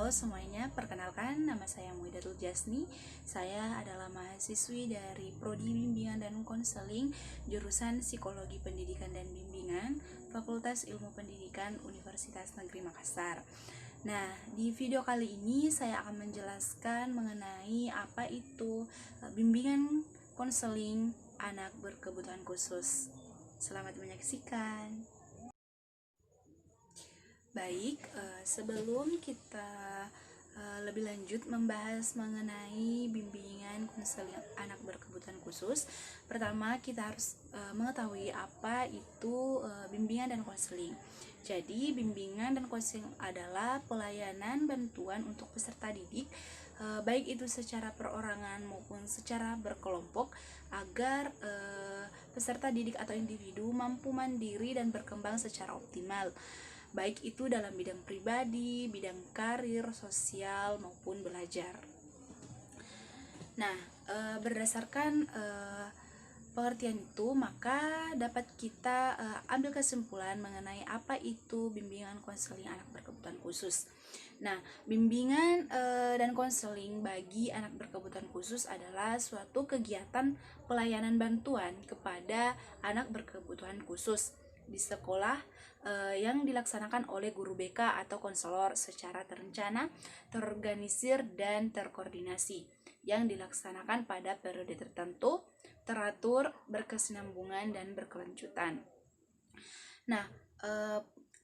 Halo semuanya, perkenalkan nama saya Muidatul Jasni. Saya adalah mahasiswi dari Prodi Bimbingan dan Konseling jurusan Psikologi Pendidikan dan Bimbingan, Fakultas Ilmu Pendidikan Universitas Negeri Makassar. Nah, di video kali ini saya akan menjelaskan mengenai apa itu bimbingan konseling anak berkebutuhan khusus. Selamat menyaksikan. Baik, sebelum kita lebih lanjut membahas mengenai bimbingan konseling anak berkebutuhan khusus, pertama kita harus mengetahui apa itu bimbingan dan konseling. Jadi, bimbingan dan konseling adalah pelayanan bantuan untuk peserta didik, baik itu secara perorangan maupun secara berkelompok, agar peserta didik atau individu mampu mandiri dan berkembang secara optimal, baik itu dalam bidang pribadi, bidang karir, sosial, maupun belajar. Nah, berdasarkan pengertian itu, maka dapat kita ambil kesimpulan mengenai apa itu bimbingan konseling anak berkebutuhan khusus. Nah, bimbingan dan konseling bagi anak berkebutuhan khusus adalah suatu kegiatan pelayanan bantuan kepada anak berkebutuhan khusus di sekolah yang dilaksanakan oleh guru BK atau konselor secara terencana, terorganisir, dan terkoordinasi, yang dilaksanakan pada periode tertentu, teratur, berkesinambungan, dan berkelanjutan. Nah,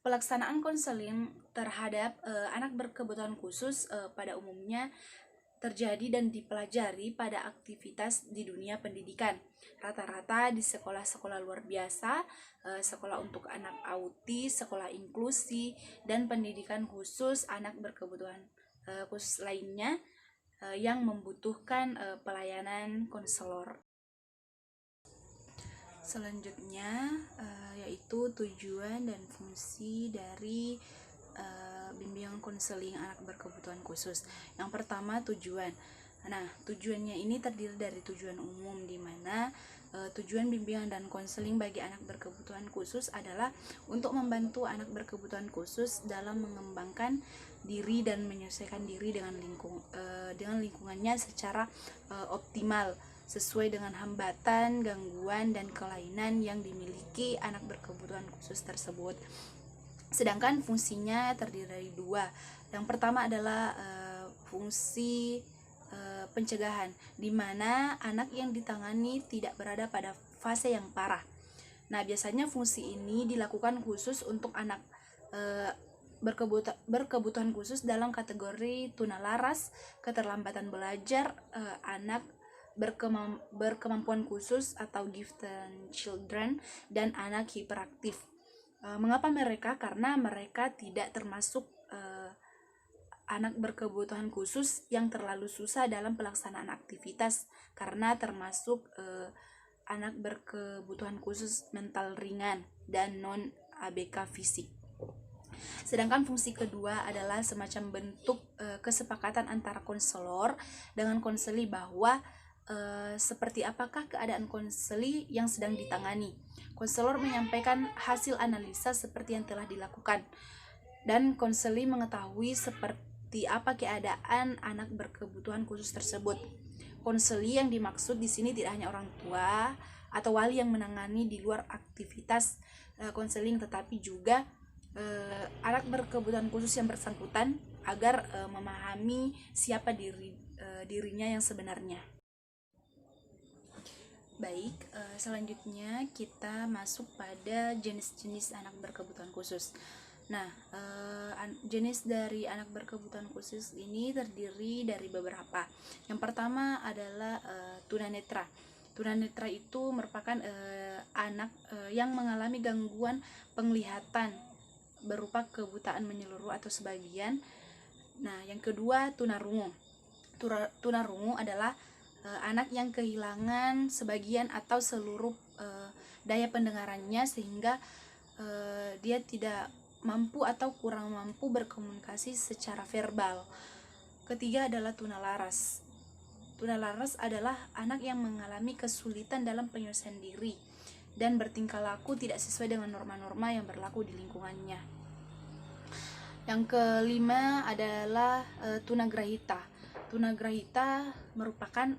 pelaksanaan konseling terhadap anak berkebutuhan khusus pada umumnya terjadi dan dipelajari pada aktivitas di dunia pendidikan. Rata-rata di sekolah-sekolah luar biasa, sekolah untuk anak autis, sekolah inklusi, dan pendidikan khusus anak berkebutuhan khusus lainnya yang membutuhkan pelayanan konselor. Selanjutnya yaitu tujuan dan fungsi dari bimbingan konseling anak berkebutuhan khusus. Yang pertama, tujuan. Nah, tujuannya ini terdiri dari tujuan umum, di mana tujuan bimbingan dan konseling bagi anak berkebutuhan khusus adalah untuk membantu anak berkebutuhan khusus dalam mengembangkan diri dan menyesuaikan diri dengan lingkungannya secara optimal, sesuai dengan hambatan, gangguan, dan kelainan yang dimiliki anak berkebutuhan khusus tersebut. Sedangkan fungsinya terdiri dari dua. Yang pertama adalah fungsi pencegahan, di mana anak yang ditangani tidak berada pada fase yang parah. Nah, biasanya fungsi ini dilakukan khusus untuk anak berkebutuhan khusus dalam kategori tunalaras, keterlambatan belajar, anak berkemampuan khusus atau gifted children, dan anak hiperaktif. Mengapa mereka? Karena mereka tidak termasuk anak berkebutuhan khusus yang terlalu susah dalam pelaksanaan aktivitas, karena termasuk anak berkebutuhan khusus mental ringan dan non ABK fisik. Sedangkan fungsi kedua adalah semacam bentuk kesepakatan antara konselor dengan konseli bahwa seperti apakah keadaan konseli yang sedang ditangani. Konselor menyampaikan hasil analisa seperti yang telah dilakukan, dan konseli mengetahui seperti apa keadaan anak berkebutuhan khusus tersebut. Konseli yang dimaksud di sini tidak hanya orang tua atau wali yang menangani di luar aktivitas konseling, tetapi juga anak berkebutuhan khusus yang bersangkutan agar memahami siapa dirinya yang sebenarnya. Baik, selanjutnya kita masuk pada jenis-jenis anak berkebutuhan khusus. Nah, jenis dari anak berkebutuhan khusus ini terdiri dari beberapa. Yang pertama adalah tunanetra. Tunanetra itu merupakan anak yang mengalami gangguan penglihatan berupa kebutaan menyeluruh atau sebagian. Nah, yang kedua, tunarungu. Tunarungu adalah anak yang kehilangan sebagian atau seluruh daya pendengarannya, sehingga dia tidak mampu atau kurang mampu berkomunikasi secara verbal. Ketiga adalah tunalaras. Tunalaras adalah anak yang mengalami kesulitan dalam penyelesaian diri dan bertingkah laku tidak sesuai dengan norma-norma yang berlaku di lingkungannya. Yang kelima adalah tunagrahita. Tunagrahita merupakan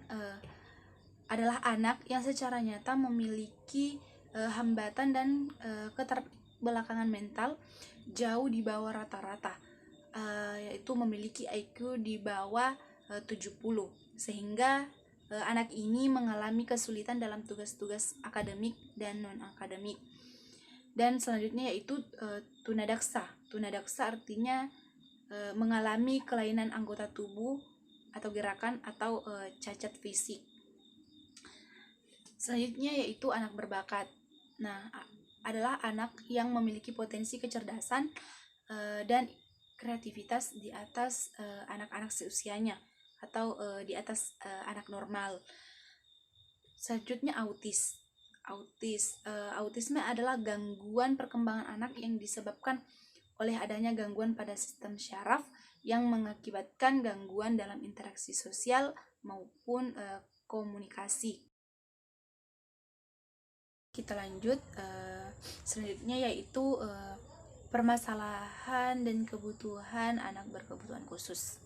adalah anak yang secara nyata memiliki hambatan dan keterbelakangan mental jauh di bawah rata-rata, yaitu memiliki IQ di bawah 70, sehingga anak ini mengalami kesulitan dalam tugas-tugas akademik dan non-akademik. Dan selanjutnya yaitu tunadaksa. Tunadaksa artinya mengalami kelainan anggota tubuh atau gerakan atau cacat fisik. Selanjutnya yaitu anak berbakat. Nah, adalah anak yang memiliki potensi kecerdasan dan kreativitas di atas anak-anak seusianya atau di atas anak normal. Selanjutnya autisme adalah gangguan perkembangan anak yang disebabkan oleh adanya gangguan pada sistem syaraf yang mengakibatkan gangguan dalam interaksi sosial maupun komunikasi. Kita lanjut, selanjutnya yaitu permasalahan dan kebutuhan anak berkebutuhan khusus.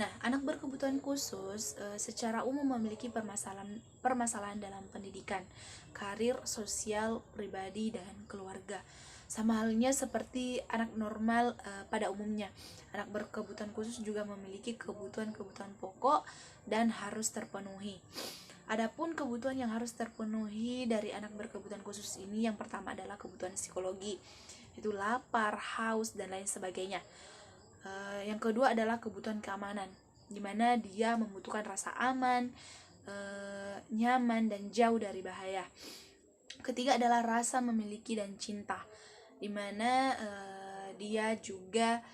Nah, anak berkebutuhan khusus secara umum memiliki permasalahan dalam pendidikan, karir, sosial, pribadi, dan keluarga. Sama halnya seperti anak normal pada umumnya. Anak berkebutuhan khusus juga memiliki kebutuhan-kebutuhan pokok dan harus terpenuhi. Adapun kebutuhan yang harus terpenuhi dari anak berkebutuhan khusus ini, yang pertama adalah kebutuhan psikologi, yaitu lapar, haus, dan lain sebagainya. Yang kedua adalah kebutuhan keamanan, di mana dia membutuhkan rasa aman, nyaman, dan jauh dari bahaya. Ketiga adalah rasa memiliki dan cinta, di mana dia juga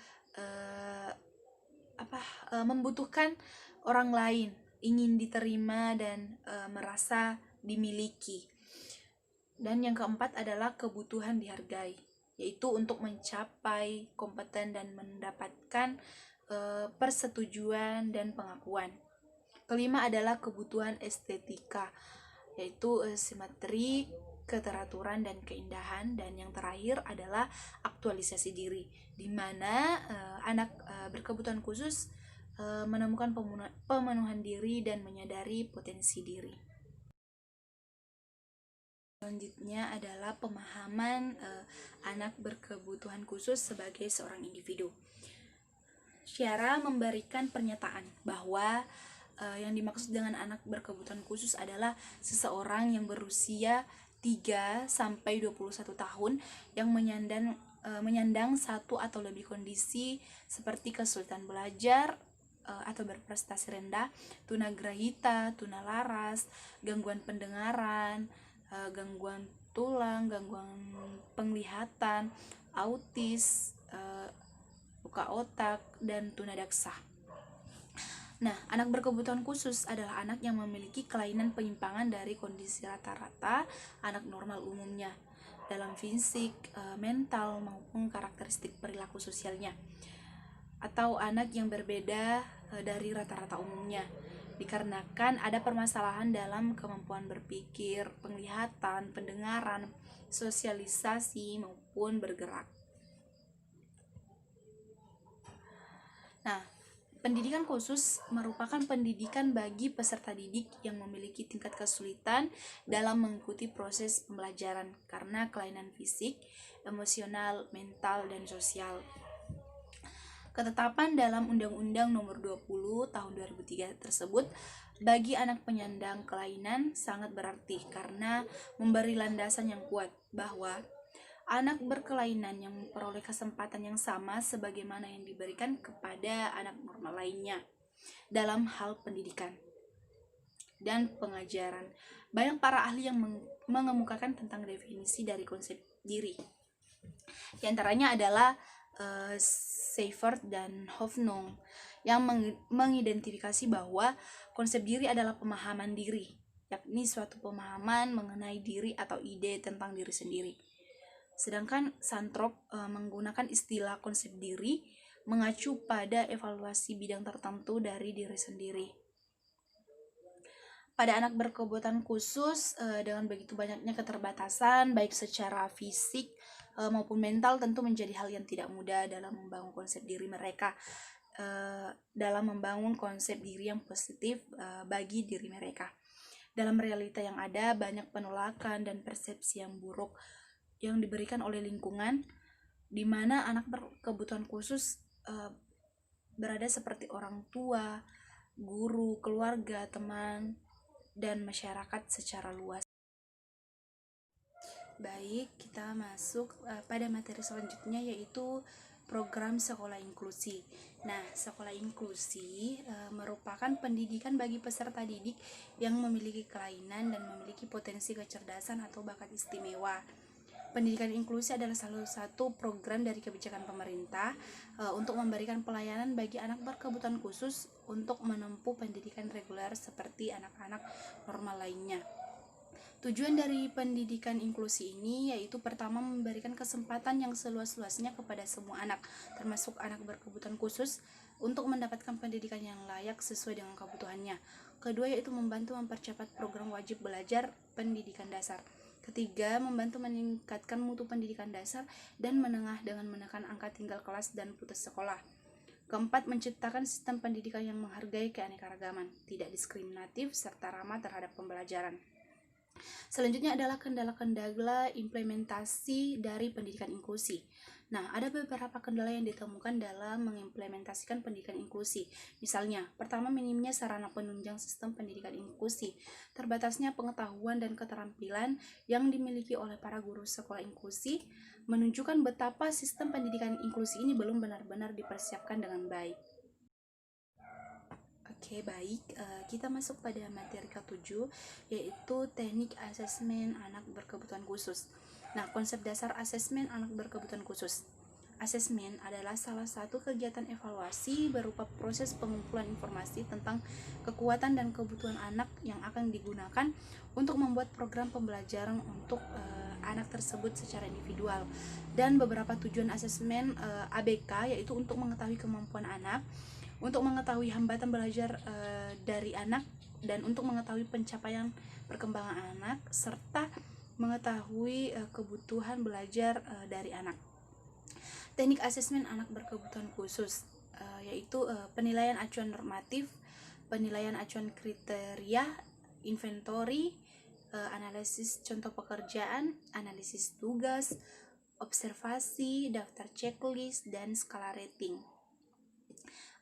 membutuhkan orang lain, ingin diterima dan merasa dimiliki. Dan yang keempat adalah kebutuhan dihargai, yaitu untuk mencapai kompeten dan mendapatkan persetujuan dan pengakuan. Kelima adalah kebutuhan estetika, yaitu simetri, keteraturan, dan keindahan. Dan yang terakhir adalah aktualisasi diri, di mana anak berkebutuhan khusus menemukan pemenuhan diri dan menyadari potensi diri. Selanjutnya adalah pemahaman anak berkebutuhan khusus sebagai seorang individu. Syara memberikan pernyataan bahwa yang dimaksud dengan anak berkebutuhan khusus adalah seseorang yang berusia 3 sampai 21 tahun yang menyandang satu atau lebih kondisi seperti kesulitan belajar atau berprestasi rendah, tunagrahita, tunalaras, gangguan pendengaran, gangguan tulang, gangguan penglihatan, autis, luka otak, dan tunadaksa. Nah, anak berkebutuhan khusus adalah anak yang memiliki kelainan penyimpangan dari kondisi rata-rata anak normal umumnya dalam fisik, mental, maupun karakteristik perilaku sosialnya, atau anak yang berbeda dari rata-rata umumnya, dikarenakan ada permasalahan dalam kemampuan berpikir, penglihatan, pendengaran, sosialisasi, maupun bergerak. Nah, pendidikan khusus merupakan pendidikan bagi peserta didik yang memiliki tingkat kesulitan dalam mengikuti proses pembelajaran karena kelainan fisik, emosional, mental, dan sosial. Ketetapan dalam Undang-Undang Nomor 20 Tahun 2003 tersebut bagi anak penyandang kelainan sangat berarti karena memberi landasan yang kuat bahwa anak berkelainan yang memperoleh kesempatan yang sama sebagaimana yang diberikan kepada anak normal lainnya dalam hal pendidikan dan pengajaran. Banyak para ahli yang mengemukakan tentang definisi dari konsep diri. Di antaranya adalah Seifert dan Hoffnung yang mengidentifikasi bahwa konsep diri adalah pemahaman diri, yakni suatu pemahaman mengenai diri atau ide tentang diri sendiri. Sedangkan Santrop menggunakan istilah konsep diri mengacu pada evaluasi bidang tertentu dari diri sendiri. Pada anak berkebutuhan khusus dengan begitu banyaknya keterbatasan baik secara fisik, maupun mental tentu menjadi hal yang tidak mudah dalam membangun konsep diri mereka, dalam membangun konsep diri yang positif bagi diri mereka. Dalam realita yang ada, banyak penolakan dan persepsi yang buruk yang diberikan oleh lingkungan, di mana anak berkebutuhan khusus berada seperti orang tua, guru, keluarga, teman, dan masyarakat secara luas. Baik, kita masuk pada materi selanjutnya, yaitu program sekolah inklusi. Nah, sekolah inklusi merupakan pendidikan bagi peserta didik yang memiliki kelainan dan memiliki potensi kecerdasan atau bakat istimewa. Pendidikan inklusi adalah salah satu program dari kebijakan pemerintah untuk memberikan pelayanan bagi anak berkebutuhan khusus untuk menempuh pendidikan reguler seperti anak-anak normal lainnya. Tujuan dari pendidikan inklusi ini yaitu pertama memberikan kesempatan yang seluas-luasnya kepada semua anak, termasuk anak berkebutuhan khusus, untuk mendapatkan pendidikan yang layak sesuai dengan kebutuhannya. Kedua yaitu membantu mempercepat program wajib belajar pendidikan dasar. Ketiga, membantu meningkatkan mutu pendidikan dasar dan menengah dengan menekan angka tinggal kelas dan putus sekolah. Keempat, menciptakan sistem pendidikan yang menghargai keanekaragaman, tidak diskriminatif, serta ramah terhadap pembelajaran. Selanjutnya adalah kendala-kendala implementasi dari pendidikan inklusi. Nah, ada beberapa kendala yang ditemukan dalam mengimplementasikan pendidikan inklusi. Misalnya, pertama, minimnya sarana penunjang sistem pendidikan inklusi, terbatasnya pengetahuan dan keterampilan yang dimiliki oleh para guru sekolah inklusi, menunjukkan betapa sistem pendidikan inklusi ini belum benar-benar dipersiapkan dengan baik. Oke, baik. Kita masuk pada materi ke-7, yaitu teknik asesmen anak berkebutuhan khusus. Nah, konsep dasar asesmen anak berkebutuhan khusus. Asesmen adalah salah satu kegiatan evaluasi berupa proses pengumpulan informasi tentang kekuatan dan kebutuhan anak yang akan digunakan untuk membuat program pembelajaran untuk anak tersebut secara individual. Dan beberapa tujuan asesmen ABK yaitu untuk mengetahui kemampuan anak, untuk mengetahui hambatan belajar dari anak, dan untuk mengetahui pencapaian perkembangan anak, serta mengetahui kebutuhan belajar dari anak. Teknik asesmen anak berkebutuhan khusus yaitu penilaian acuan normatif, penilaian acuan kriteria, inventory, analisis contoh pekerjaan, analisis tugas, observasi, daftar checklist, dan skala rating.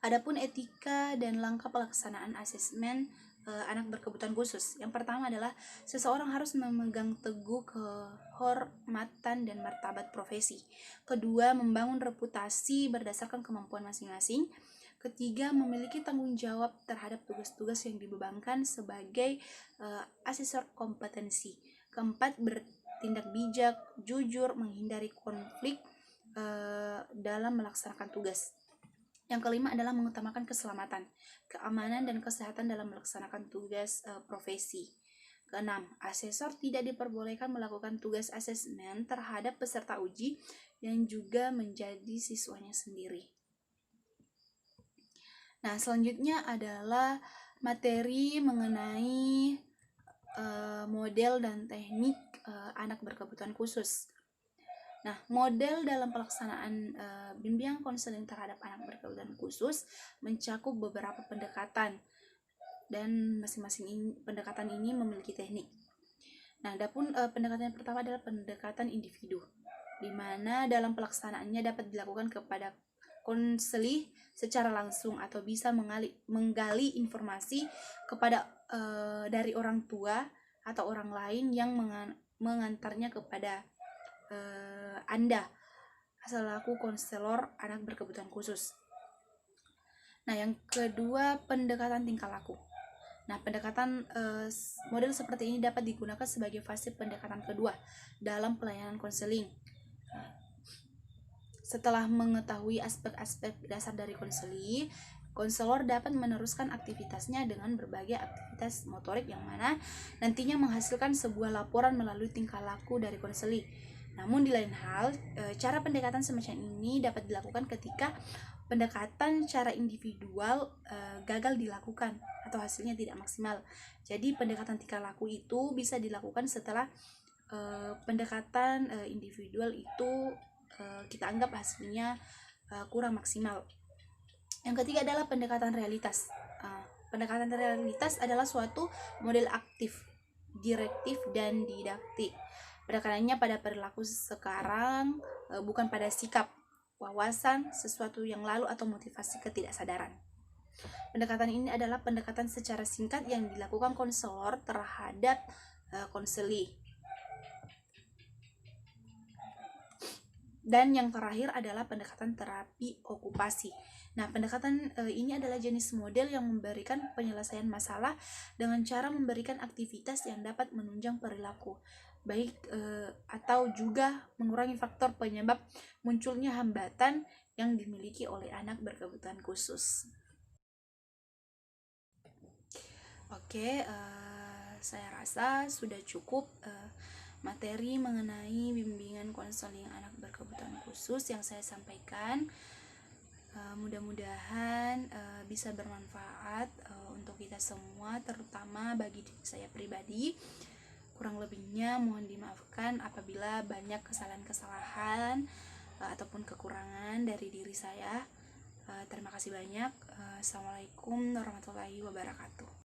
Adapun etika dan langkah pelaksanaan asesmen anak berkebutuhan khusus. Yang pertama adalah seseorang harus memegang teguh kehormatan dan martabat profesi. Kedua, membangun reputasi berdasarkan kemampuan masing-masing. Ketiga, memiliki tanggung jawab terhadap tugas-tugas yang dibebankan sebagai asesor kompetensi. Keempat, bertindak bijak, jujur, menghindari konflik dalam melaksanakan tugas. Yang kelima adalah mengutamakan keselamatan, keamanan, dan kesehatan dalam melaksanakan tugas profesi. Keenam, asesor tidak diperbolehkan melakukan tugas asesmen terhadap peserta uji yang juga menjadi siswanya sendiri. Nah, selanjutnya adalah materi mengenai model dan teknik anak berkebutuhan khusus. Nah, model dalam pelaksanaan bimbingan konseling terhadap anak berkebutuhan khusus mencakup beberapa pendekatan, dan masing-masing pendekatan ini memiliki teknik. Nah, adapun pendekatan yang pertama adalah pendekatan individu, di mana dalam pelaksanaannya dapat dilakukan kepada konseli secara langsung atau bisa menggali informasi kepada dari orang tua atau orang lain yang mengantarnya kepada Anda selaku konselor anak berkebutuhan khusus. Nah, yang kedua, pendekatan tingkah laku. Nah, pendekatan model seperti ini dapat digunakan sebagai fase pendekatan kedua dalam pelayanan konseling. Setelah mengetahui aspek-aspek dasar dari konseling, konselor dapat meneruskan aktivitasnya dengan berbagai aktivitas motorik yang mana nantinya menghasilkan sebuah laporan melalui tingkah laku dari konseling. Namun di lain hal, cara pendekatan semacam ini dapat dilakukan ketika pendekatan secara individual gagal dilakukan atau hasilnya tidak maksimal. Jadi pendekatan tingkah laku itu bisa dilakukan setelah pendekatan individual itu kita anggap hasilnya kurang maksimal. Yang ketiga adalah pendekatan realitas. Pendekatan realitas adalah suatu model aktif, direktif, dan didaktik. Pendekatannya pada perilaku sekarang, bukan pada sikap, wawasan, sesuatu yang lalu, atau motivasi ketidaksadaran. Pendekatan ini adalah pendekatan secara singkat yang dilakukan konselor terhadap konseli. Dan yang terakhir adalah pendekatan terapi okupasi. Nah, pendekatan ini adalah jenis model yang memberikan penyelesaian masalah dengan cara memberikan aktivitas yang dapat menunjang perilaku, baik atau juga mengurangi faktor penyebab munculnya hambatan yang dimiliki oleh anak berkebutuhan khusus. Oke, saya rasa sudah cukup materi mengenai bimbingan konseling anak berkebutuhan khusus yang saya sampaikan. Mudah-mudahan bisa bermanfaat untuk kita semua, terutama bagi diri saya pribadi. Kurang lebihnya mohon dimaafkan apabila banyak kesalahan-kesalahan ataupun kekurangan dari diri saya. Terima kasih banyak. Assalamualaikum warahmatullahi wabarakatuh.